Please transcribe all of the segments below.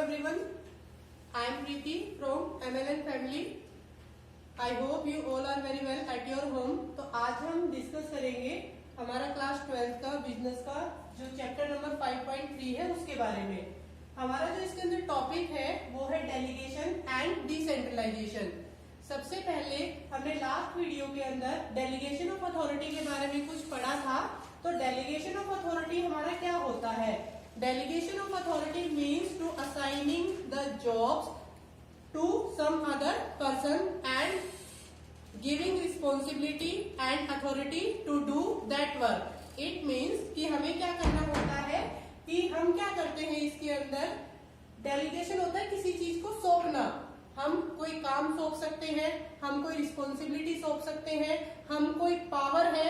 everyone, I am Preeti from MLN family. I hope you all are very well at your home. तो आज हम discuss करेंगे हमारा class 12 का business का जो चैप्टर नंबर 5.3 है उसके बारे में। हमारा जो इसके अंदर टॉपिक है वो है डेलीगेशन एंड डिसेंट्रलाइजेशन। सबसे पहले हमने लास्ट वीडियो के अंदर डेलीगेशन ऑफ अथॉरिटी के बारे में कुछ पढ़ा था। तो डेलीगेशन ऑफ अथॉरिटी हमारा क्या होता है? Delegation of authority means to assigning the jobs to some other person and giving responsibility and authority to do that work. It means कि हमें क्या करना होता है कि हम क्या करते हैं इसके अंदर डेलीगेशन होता है किसी चीज को सौंपना। हम कोई काम सौंप सकते हैं, हम कोई रिस्पॉन्सिबिलिटी सौंप सकते हैं, हम कोई पावर है,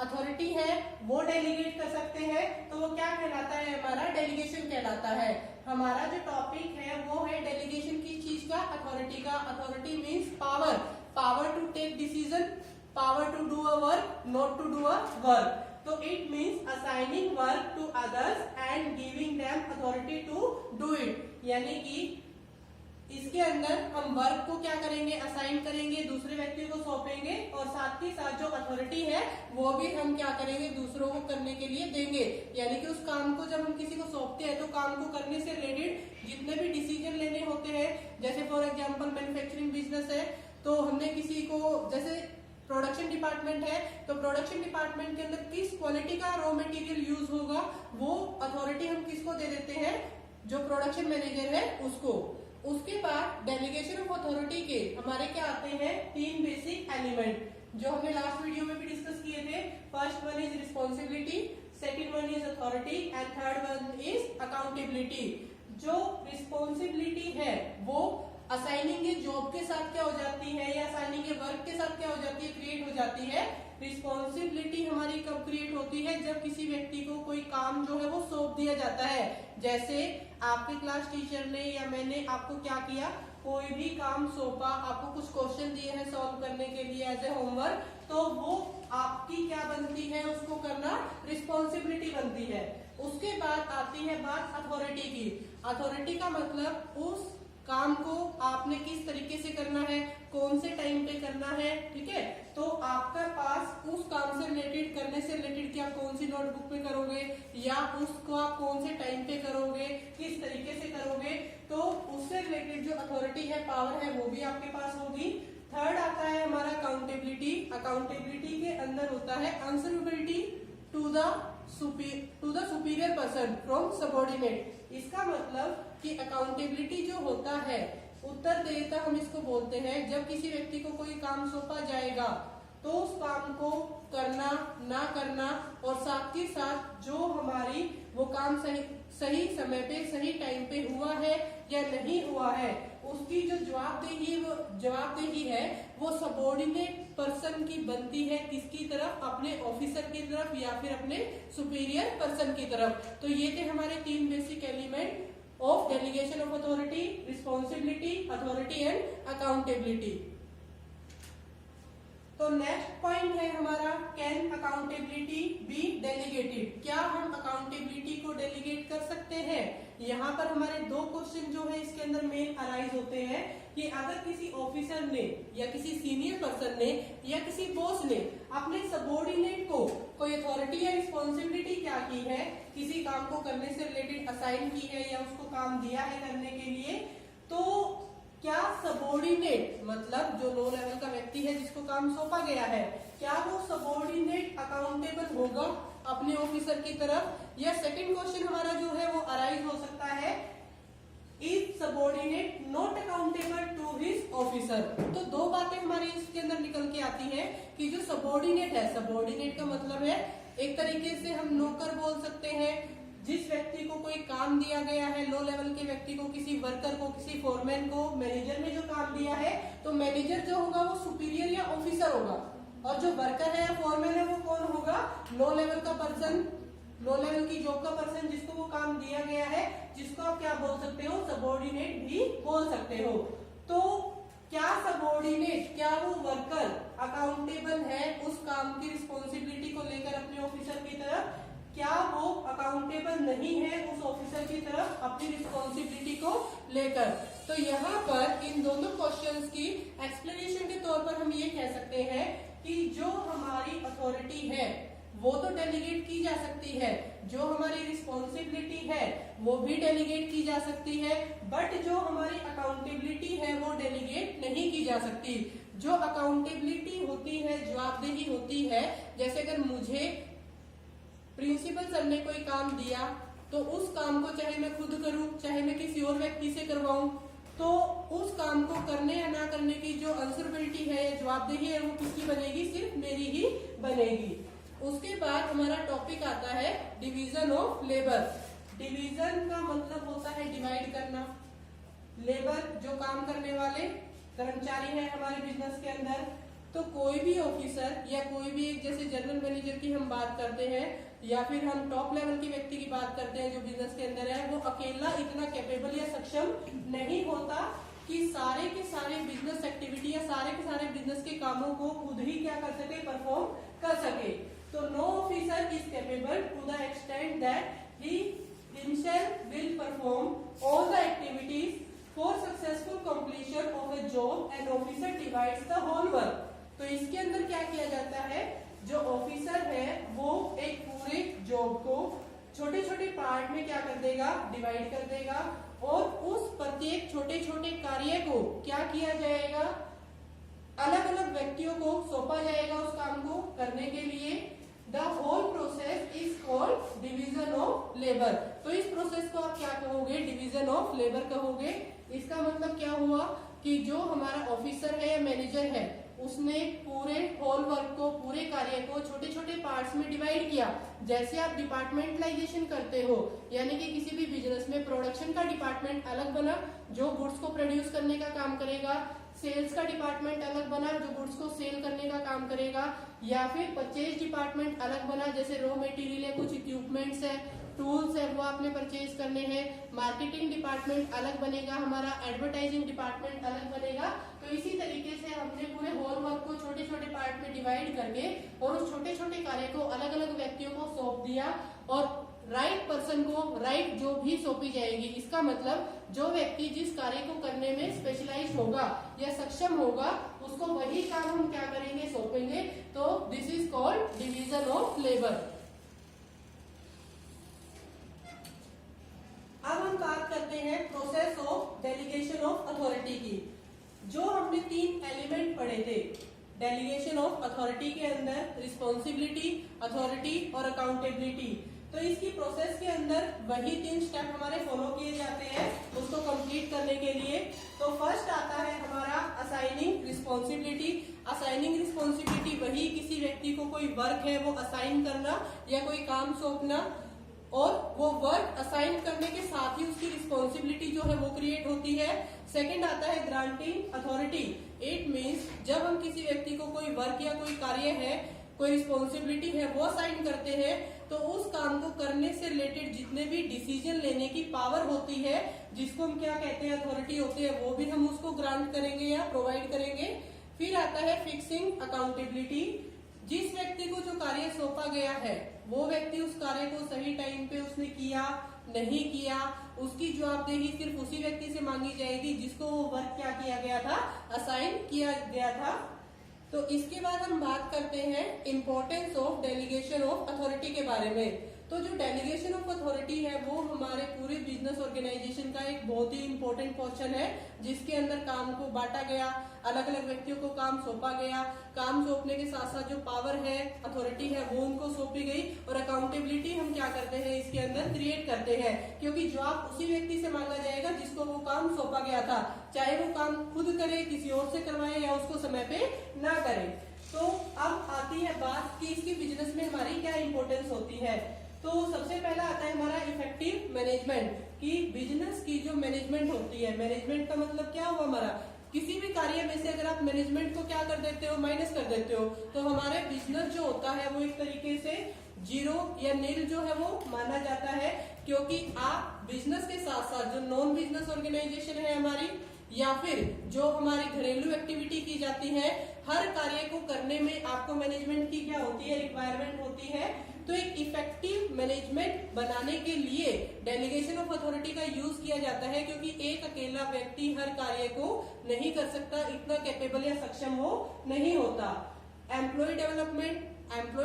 अथॉरिटी है वो डेलीगेट कर सकते हैं। तो वो क्या कहलाता है? हमारा डेलीगेशन कहलाता है। हमारा जो टॉपिक है वो है डेलीगेशन की चीज का, अथॉरिटी का। Authority means power, power to take decision, power to do a work, not to do a work. तो it means assigning work to others and giving them authority to do it. यानी कि इसके अंदर हम work को क्या करेंगे? Assign करेंगे, दूसरे व्यक्ति को सौंपेंगे और साथ ही साथ जो अथॉरिटी है वो भी हम क्या करेंगे? दूसरों को करने के लिए देंगे। यानी कि उस काम को जब हम किसी को सौंपते हैं तो काम को करने से रिलेटेड जितने भी डिसीजन लेने होते हैं, जैसे फॉर एग्जांपल मैन्युफैक्चरिंग बिजनेस है तो हमने किसी को, जैसे प्रोडक्शन डिपार्टमेंट है तो प्रोडक्शन डिपार्टमेंट के अंदर किस क्वालिटी का रॉ मटेरियल यूज होगा वो अथॉरिटी हम किसको दे देते हैं? जो प्रोडक्शन मैनेजर है उसको। उसके बाद डेलीगेशन ऑफ अथॉरिटी के हमारे क्या आते हैं? 3 बेसिक एलिमेंट जो हमने लास्ट वीडियो में भी डिस्कस किए थे। First one is responsibility, second one is authority and third one is accountability. जो रिस्पॉन्सिबिलिटी है वो असाइनिंग जॉब के साथ क्या हो जाती है या असाइनिंग वर्क के साथ क्या हो जाती है? क्रिएट हो जाती है। रिस्पॉन्सिबिलिटी हमारी कब क्रिएट होती है? जब किसी व्यक्ति को कोई काम जो है वो सौंप दिया जाता है। जैसे आपके क्लास टीचर ने या मैंने आपको क्या किया, कोई भी काम सौंपा, आपको कुछ क्वेश्चन दिए हैं सॉल्व करने के लिए एज ए होमवर्क, तो वो आपकी क्या बनती है? उसको करना रिस्पॉन्सिबिलिटी बनती है। उसके बाद आती है बात अथॉरिटी की। अथॉरिटी का मतलब उस काम को आपने किस तरीके से करना है, कौन से टाइम पे करना है, ठीक है। तो आपका पास उस काम से रिलेटेड, करने से रिलेटेड कि आप कौन सी नोटबुक पे करोगे या उसको आप कौन से टाइम पे करोगे, किस तरीके से करोगे, तो उससे रिलेटेड जो अथॉरिटी है, पावर है, वो भी आपके पास होगी। थर्ड आता है हमारा अकाउंटेबिलिटी। अकाउंटेबिलिटी के अंदर होता है answerability to the superior person from subordinate. इसका मतलब कि अकाउंटेबिलिटी जो होता है, उत्तरदायिता हम इसको बोलते हैं। जब किसी व्यक्ति को कोई काम सौंपा जाएगा तो उस काम को करना ना करना और साथ ही साथ जो हमारी वो काम सही समय पे सही टाइम पे हुआ है या नहीं हुआ है, उसकी जो जवाबदेही है वो सबॉर्डिनेट पर्सन की बनती है। किसकी तरफ? अपने ऑफिसर की तरफ या फिर अपने सुपीरियर पर्सन की तरफ। तो ये थे हमारे 3 basic element of delegation of authority, responsibility, authority and accountability. तो नेक्स्ट पॉइंट है हमारा, कैन अकाउंटेबिलिटी बी डेलीगेटेड? क्या हम अकाउंटेबिलिटी को डेलीगेट कर सकते हैं? यहाँ पर हमारे 2 क्वेश्चन जो है इसके अंदर मेन अराइज होते हैं कि अगर किसी ऑफिसर ने या किसी सीनियर पर्सन ने या किसी बॉस ने अपने सबॉर्डिनेट को कोई अथॉरिटी या रिस्पॉन्सिबिलिटी क्या की है, किसी काम को करने से रिलेटेड असाइन की है या उसको काम दिया है करने के लिए, तो क्या सबॉर्डिनेट मतलब जो लो लेवल का व्यक्ति है जिसको काम सौंपा गया है, क्या वो सबॉर्डिनेट अकाउंटेबल होगा अपने ऑफिसर की तरफ? या सेकंड क्वेश्चन हमारा जो है वो अराइज हो सकता है, is subordinate not accountable to his officer? तो 2 बातें हमारी इसके अंदर निकल के आती है कि जो सबॉर्डिनेट है, सबॉर्डिनेट का मतलब है एक तरीके से हम नौकर बोल सकते हैं। जिस व्यक्ति को कोई काम दिया गया है, लो लेवल के व्यक्ति को, किसी वर्कर को, किसी फोरमैन को मैनेजर ने जो काम दिया है, तो मैनेजर जो होगा वो सुपीरियर या ऑफिसर होगा और जो वर्कर है या फोरमैन है वो कौन होगा? लो लेवल का पर्सन, लो लेवल की जॉब का पर्सन जिसको वो काम दिया गया है, जिसको आप क्या बोल सकते हो? सबॉर्डिनेट भी बोल सकते हो। तो क्या सबॉर्डिनेट, क्या वो वर्कर अकाउंटेबल है उस काम की रिस्पॉन्सिबिलिटी को लेकर अपने ऑफिसर की तरफ? क्या वो अकाउंटेबल नहीं है उस ऑफिसर की तरफ? अपनी रिस्पॉन्सिबिलिटी को लेकर। तो यहाँ पर इन दोनों क्वेश्चंस की एक्सप्लेनेशन के तौर पर हम ये कह सकते हैं कि जो हमारी अथॉरिटी है वो तो डेलीगेट की जा सकती है, जो हमारी रिस्पॉन्सिबिलिटी है वो भी डेलीगेट की जा सकती है, बट जो हमारी अकाउंटेबिलिटी है वो डेलीगेट नहीं की जा सकती। जो अकाउंटेबिलिटी होती है, जवाबदेही होती है, जैसे अगर मुझे प्रिंसिपल सर ने कोई काम दिया तो उस काम को चाहे मैं खुद करूं चाहे मैं किसी और व्यक्ति से करवाऊं, तो उस काम को करने या ना करने की जो आंसरेबिलिटी है या जवाबदेही है वो किसकी बनेगी? सिर्फ मेरी ही बनेगी। उसके बाद हमारा टॉपिक आता है डिवीजन ऑफ लेबर। डिवीजन का मतलब होता है डिवाइड करना। लेबर जो काम करने वाले कर्मचारी है हमारे बिजनेस के अंदर, तो कोई भी ऑफिसर या कोई भी एक, जैसे जनरल मैनेजर की हम बात करते हैं या फिर हम टॉप लेवल की व्यक्ति की बात करते हैं जो बिजनेस के अंदर है, वो अकेला इतना कैपेबल या सक्षम नहीं होता कि सारे के सारे बिजनेस एक्टिविटी या सारे के सारे बिजनेस के कामों को खुद ही क्या कर सके? परफॉर्म कर सके। तो no officer is capable to the extent that he himself will perform all the activities for successful completion of a job and officer divides the whole work। तो इसके अंदर क्या किया जाता है? जो ऑफिसर है वो एक पूरे जॉब को छोटे छोटे पार्ट में क्या कर देगा? डिवाइड कर देगा, और उस प्रत्येक छोटे छोटे कार्य को क्या किया जाएगा? अलग अलग व्यक्तियों को सौंपा जाएगा उस काम को करने के लिए। The whole process is called division of labour. तो इस प्रोसेस को आप क्या कहोगे? डिवीजन ऑफ लेबर कहोगे। इसका मतलब क्या हुआ कि जो हमारा ऑफिसर है या मैनेजर है उसने पूरे होल वर्क को, पूरे कार्य को छोटे छोटे पार्ट्स में डिवाइड किया। जैसे आप डिपार्टमेंटलाइजेशन करते हो, यानी कि किसी भी बिजनेस में प्रोडक्शन का डिपार्टमेंट अलग बना जो गुड्स को प्रोड्यूस करने का काम करेगा, सेल्स का डिपार्टमेंट अलग बना जो गुड्स को सेल करने का काम करेगा, या फिर परचेज डिपार्टमेंट अलग बना, जैसे रॉ मटेरियल है, कुछ इक्विपमेंट्स है, टूल्स है, वो आपने परचेज करने हैं। मार्केटिंग डिपार्टमेंट अलग बनेगा हमारा, एडवर्टाइजिंग डिपार्टमेंट अलग बनेगा। तो इसी तरीके से हमने पूरे होल वर्क को छोटे छोटे पार्ट में डिवाइड करके और उस छोटे छोटे कार्य को अलग अलग व्यक्तियों को सौंप दिया, और राइट पर्सन को राइट जो भी सौंपी जाएगी। इसका मतलब जो व्यक्ति जिस कार्य को करने में स्पेशलाइज होगा या सक्षम होगा उसको वही काम हम क्या करेंगे? सौंपेंगे। तो this is called division of labour. अब हम बात करते हैं process of delegation of authority की। जो हमने 3 एलिमेंट पढ़े थे डेलीगेशन ऑफ अथॉरिटी के अंदर, रिस्पॉन्सिबिलिटी, अथॉरिटी और अकाउंटेबिलिटी, तो इसकी प्रोसेस के अंदर वही 3 स्टेप हमारे फॉलो किए जाते हैं उसको कंप्लीट करने के लिए। तो फर्स्ट आता है हमारा असाइनिंग रिस्पॉन्सिबिलिटी। असाइनिंग रिस्पॉन्सिबिलिटी वही किसी व्यक्ति को कोई वर्क है वो असाइन करना या कोई काम सौंपना, और वो वर्क असाइन करने के साथ ही उसकी रिस्पॉन्सिबिलिटी जो है वो क्रिएट होती है। सेकंड आता है ग्रांटिंग अथॉरिटी। इट मीन्स जब हम किसी व्यक्ति को कोई वर्क या कोई कार्य है, कोई रिस्पॉन्सिबिलिटी है वो असाइन करते हैं, तो उस काम को करने से रिलेटेड जितने भी डिसीजन लेने की पावर होती है, जिसको हम क्या कहते हैं? अथॉरिटी होती है, वो भी हम उसको ग्रांट करेंगे या प्रोवाइड करेंगे। फिर आता है फिक्सिंग अकाउंटेबिलिटी। जिस व्यक्ति को जो कार्य सौंपा गया है वो व्यक्ति उस कार्य को सही टाइम पे उसने किया नहीं किया, उसकी जवाबदेही सिर्फ उसी व्यक्ति से मांगी जाएगी जिसको वो वर्क क्या किया गया था? असाइन किया गया था। तो इसके बाद हम बात करते हैं importance of delegation of authority के बारे में। तो जो डेलीगेशन ऑफ अथॉरिटी है वो हमारे पूरे बिजनेस ऑर्गेनाइजेशन का एक बहुत ही इंपॉर्टेंट पोर्शन है, जिसके अंदर काम को बांटा गया, अलग अलग व्यक्तियों को काम सौंपा गया। काम सौंपने के साथ साथ जो पावर है, अथॉरिटी है, वो उनको सौंपी गई, और अकाउंटेबिलिटी हम क्या करते हैं? इसके अंदर क्रिएट करते हैं, क्योंकि जवाब उसी व्यक्ति से मांगा जाएगा जिसको वो काम सौंपा गया था, चाहे वो काम खुद करे, किसी और से करवाए या उसको समय पे ना करे। तो अब आती है बात कि इसकी बिजनेस में हमारी क्या इंपॉर्टेंस होती है। तो सबसे पहला आता है हमारा इफेक्टिव मैनेजमेंट, कि बिजनेस की जो मैनेजमेंट होती है, मैनेजमेंट का मतलब क्या हुआ हमारा? किसी भी कार्य में से अगर आप मैनेजमेंट को क्या कर देते हो? माइनस कर देते हो, तो हमारे बिजनेस जो होता है वो एक तरीके से जीरो या नील जो है वो माना जाता है, क्योंकि आप बिजनेस के साथ साथ जो नॉन बिजनेस ऑर्गेनाइजेशन है हमारी, या फिर जो हमारी घरेलू एक्टिविटी की जाती है, हर कार्य को करने में आपको मैनेजमेंट की क्या होती है? रिक्वायरमेंट होती है। तो एक इफेक्टिव मैनेजमेंट बनाने के लिए डेलीगेशन ऑफ अथॉरिटी का यूज किया जाता है, क्योंकि एक अकेला व्यक्ति हर कार्य को नहीं कर सकता, इतना कैपेबल या सक्षम हो नहीं होता। एम्प्लॉय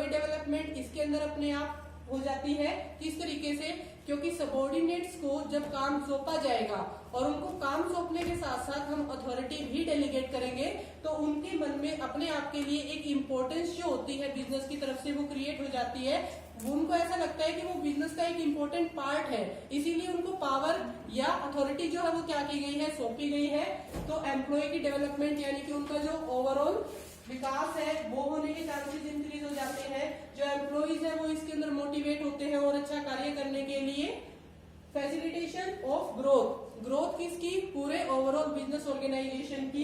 डेवलपमेंट इसके अंदर अपने आप हो जाती है। किस तरीके से? क्योंकि सबॉर्डिनेट्स को जब काम सौंपा जाएगा और उनको काम सौंपने के साथ साथ हम अथॉरिटी भी डेलीगेट करेंगे, तो उनके मन में अपने आप के लिए एक इम्पोर्टेंस जो होती है बिजनेस की तरफ से वो क्रिएट हो जाती है। उनको ऐसा लगता है कि वो बिजनेस का एक इम्पोर्टेंट पार्ट है, इसीलिए उनको पावर या अथॉरिटी जो है वो क्या की गई है, सौंपी गई है। तो एम्प्लॉय की डेवलपमेंट यानी कि उनका जो ओवरऑल विकास है वो होने के चांसेस इंक्रीज हो जाते हैं। जो एम्प्लॉइज है वो इसके अंदर मोटिवेट होते हैं और अच्छा कार्य करने के लिए। फैसिलिटेशन ऑफ ग्रोथ किसकी? पूरे ओवरऑल बिजनेस ऑर्गेनाइजेशन की।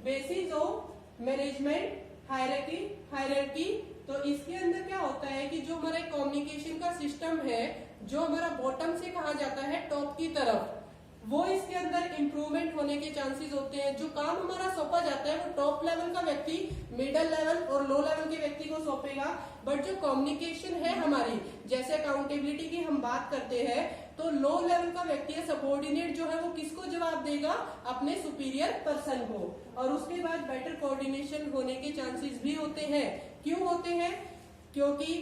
Basis of management hierarchy. तो इसके अंदर क्या होता है कि जो हमारा कम्युनिकेशन का सिस्टम है, जो हमारा बॉटम से कहा जाता है टॉप की तरफ, वो इसके अंदर इंप्रूवमेंट होने के चांसेस होते हैं। जो काम हमारा सौंपा जाता है वो टॉप लेवल का व्यक्ति मिडिल लेवल और लो लेवल के व्यक्ति को सौंपेगा, बट जो कम्युनिकेशन है हमारी, जैसे अकाउंटेबिलिटी की हम बात करते हैं, तो लो लेवल का व्यक्ति है सबऑर्डिनेट जो है वो किसको जवाब देगा? अपने सुपीरियर पर्सन को। और उसके बाद बेटर कोऑर्डिनेशन होने के चांसेस भी होते हैं। क्यों होते हैं? क्योंकि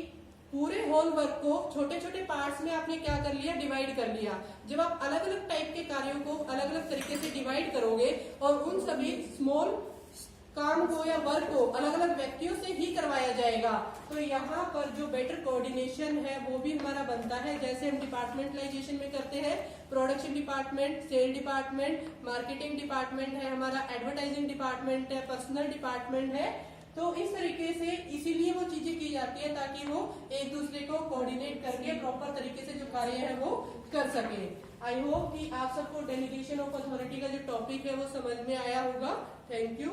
पूरे होल वर्क को छोटे छोटे पार्ट्स में आपने क्या कर लिया? डिवाइड कर लिया। जब आप अलग अलग टाइप के कार्यों को अलग अलग तरीके से डिवाइड करोगे और उन सभी स्मॉल काम को या वर्क को अलग अलग व्यक्तियों से ही करवाया जाएगा, तो यहाँ पर जो बेटर कोऑर्डिनेशन है वो भी हमारा बनता है। जैसे हम डिपार्टमेंटलाइजेशन में करते हैं, production department, sale department, marketing department है हमारा, एडवर्टाइजिंग डिपार्टमेंट है, पर्सनल डिपार्टमेंट है। तो इस तरीके से इसीलिए वो चीजें की जाती है ताकि वो एक दूसरे को कोऑर्डिनेट करके प्रॉपर तरीके से जो कार्य है वो कर सके। आई होप कि आप सबको डेलीगेशन ऑफ अथॉरिटी का जो टॉपिक है वो समझ में आया होगा। Thank you.